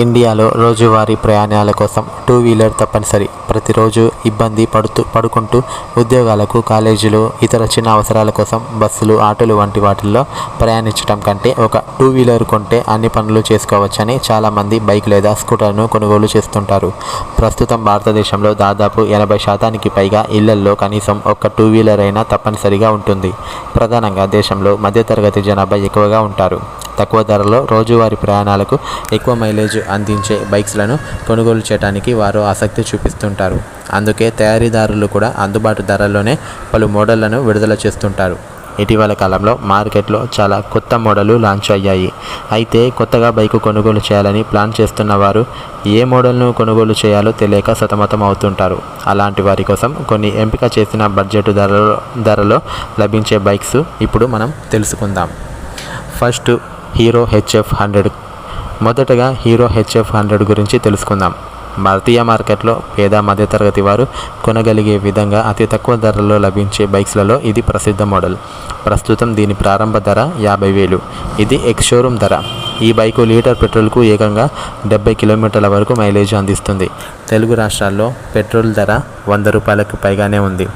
ఇండియాలో రోజువారీ ప్రయాణాల కోసం టూ వీలర్ తప్పనిసరి. ప్రతిరోజు ఇబ్బంది పడుకుంటూ ఉద్యోగాలకు, కాలేజీలు, ఇతర చిన్న అవసరాల కోసం బస్సులు, ఆటోలు వంటి వాటిల్లో ప్రయాణించడం కంటే ఒక టూ వీలర్ కొంటే అన్ని పనులు చేసుకోవచ్చని చాలామంది బైక్ లేదా స్కూటర్ను కొనుగోలు చేస్తుంటారు. ప్రస్తుతం భారతదేశంలో దాదాపు 80% పైగా ఇళ్లల్లో కనీసం ఒక టూ వీలర్ అయినా తప్పనిసరిగా ఉంటుంది. ప్రధానంగా దేశంలో మధ్యతరగతి జనాభా ఎక్కువగా ఉంటారు. తక్కువ ధరలో రోజువారీ ప్రయాణాలకు ఎక్కువ మైలేజ్ అందించే బైక్స్లను కొనుగోలు చేయడానికి వారు ఆసక్తి చూపిస్తుంటారు. అందుకే తయారీదారులు కూడా అందుబాటు ధరల్లోనే పలు మోడళ్లను విడుదల చేస్తుంటారు. ఇటీవల కాలంలో మార్కెట్లో చాలా కొత్త మోడళ్లు లాంచ్ అయ్యాయి. అయితే కొత్తగా బైకు కొనుగోలు చేయాలని ప్లాన్ చేస్తున్న వారు ఏ మోడల్ను కొనుగోలు చేయాలో తెలియక సతమతం అవుతుంటారు. అలాంటి వారి కోసం కొన్ని ఎంపిక చేసిన బడ్జెట్ ధరలో లభించే బైక్స్ ఇప్పుడు మనం తెలుసుకుందాం. First hero HF100. మొదటగా హీరో HF100 గురించి తెలుసుకుందాం. భారతీయ మార్కెట్లో పేద మధ్యతరగతి వారు కొనగలిగే విధంగా అతి తక్కువ ధరలో లభించే బైక్స్లలో ఇది ప్రసిద్ధ మోడల్. ప్రస్తుతం దీని ప్రారంభ ధర 50,000. ఇది ఎక్స్ షోరూమ్ ధర. ఈ బైకు లీటర్ పెట్రోల్కు ఏకంగా 70 కిలోమీటర్ల వరకు మైలేజ్ అందిస్తుంది. తెలుగు రాష్ట్రాల్లో పెట్రోల్ ధర 100 రూపాయలకు పైగానే ఉంది.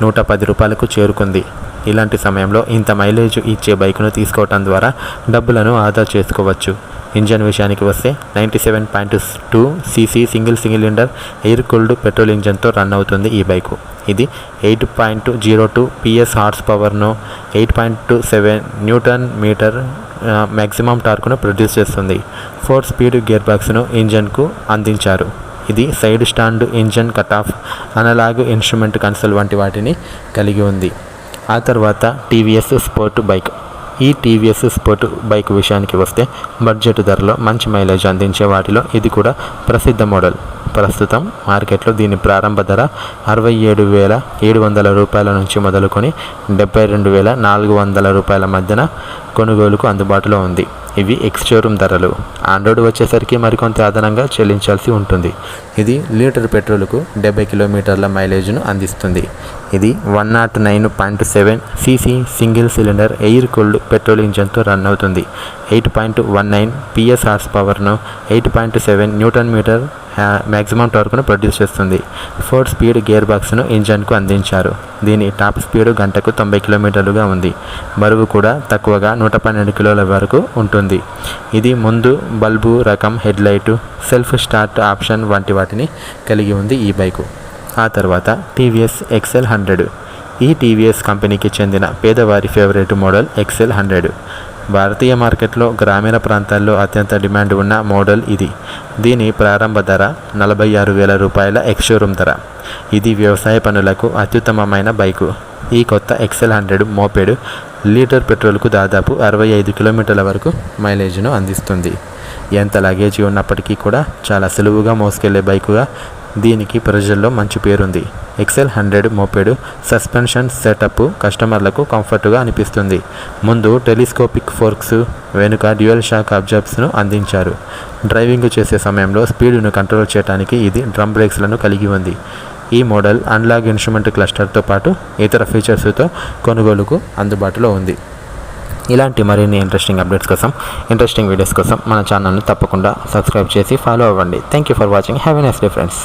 110 రూపాయలకు చేరుకుంది. ఇలాంటి సమయంలో ఇంత మైలేజ్ ఇచ్చే బైక్ను తీసుకోవటం ద్వారా డబ్బులను ఆదా చేసుకోవచ్చు. ఇంజన్ విషయానికి వస్తే 97.2 cc single cylinder air cooled petrol ఇంజన్తో రన్ అవుతుంది ఈ బైకు. ఇది 8.02 PS హార్స్ పవర్ను, 8.27 న్యూటన్ మీటర్ మ్యాక్సిమం టార్క్ను ప్రొడ్యూస్ చేస్తుంది. 4 స్పీడ్ గేర్ బాక్స్ను ఇంజన్కు అందించారు. ఇది side stand, engine cut off, analogue instrument console వంటి వాటిని కలిగి ఉంది. ఆ తర్వాత TVS స్పోర్ట్ బైక్. ఈ TVS స్పోర్ట్ బైక్ విషయానికి వస్తే బడ్జెట్ ధరలో మంచి మైలేజ్ అందించే వాటిలో ఇది కూడా ప్రసిద్ధ మోడల్. ప్రస్తుతం మార్కెట్లో దీని ప్రారంభ ధర 67,700 రూపాయల నుంచి మొదలుకొని 72,400 రూపాయల మధ్యన కొనుగోలుకు అందుబాటులో ఉంది. ఇవి ఎక్స్ షోరూమ్ ధరలు. ఆండ్రాయిడ్ వచ్చేసరికి మరికొంత అదనంగా చెల్లించాల్సి ఉంటుంది. ఇది లీటర్ పెట్రోల్కు 70 కిలోమీటర్ల మైలేజ్ను అందిస్తుంది. ఇది 109.7 cc single cylinder air cooled petrol ఇంజన్తో రన్ అవుతుంది. 8.19 PS హార్స్ పవర్ను, 8.7 న్యూటన్ మీటర్ మ్యాక్సిమం టార్క్ను ప్రొడ్యూస్ చేస్తుంది. 4 స్పీడ్ గేర్ బాక్స్ను ఇంజన్కు అందించారు. దీని టాప్ స్పీడ్ గంటకు 90 కిలోమీటర్లుగా ఉంది. బరువు కూడా తక్కువగా 112 కిలోల వరకు ఉంటుంది. ఇది ముందు బల్బు రకం హెడ్లైటు, సెల్ఫ్ స్టార్ట్ ఆప్షన్ వంటి వాటిని కలిగి ఉంది ఈ బైకు. ఆ తర్వాత TVS XL100. ఈ TVS కంపెనీకి చెందిన పేదవారి ఫేవరెట్ మోడల్ XL100. భారతీయ మార్కెట్లో గ్రామీణ ప్రాంతాల్లో అత్యంత డిమాండ్ ఉన్న మోడల్ ఇది. దీని ప్రారంభ ధర 46,000 రూపాయల ఎక్స్ షోరూమ్ ధర. ఇది వ్యవసాయ పనులకు అత్యుత్తమమైన బైకు. ఈ కొత్త XL100 మోపెడ్ లీటర్ పెట్రోల్కు దాదాపు 65 కిలోమీటర్ల వరకు మైలేజ్ను అందిస్తుంది. ఎంత లగేజీ ఉన్నప్పటికీ కూడా చాలా సులువుగా మోసుకెళ్లే బైకుగా దీనికి ప్రజల్లో మంచి పేరుంది. XL100 మోపెడ్ సస్పెన్షన్ సెటప్ కస్టమర్లకు కంఫర్ట్గా అనిపిస్తుంది. ముందు టెలిస్కోపిక్ ఫోర్క్స్, వెనుక డ్యూయల్ షాక్ అబ్జర్బ్స్ను అందించారు. డ్రైవింగ్ చేసే సమయంలో స్పీడ్ను కంట్రోల్ చేయడానికి ఇది డ్రమ్ బ్రేక్స్లను కలిగి ఉంది. ఈ మోడల్ అనలాగ్ ఇన్స్ట్రుమెంట్ క్లస్టర్తో పాటు ఇతర ఫీచర్స్తో కొనుగోలుకు అందుబాటులో ఉంది. ఇలాంటి మరిన్ని ఇంట్రెస్టింగ్ అప్డేట్స్ కోసం, ఇంట్రెస్టింగ్ వీడియోస్ కోసం మన ఛానల్ని తప్పకుండా సబ్స్క్రైబ్ చేసి ఫాలో అవ్వండి. Thank you for watching. Have a nice day friends.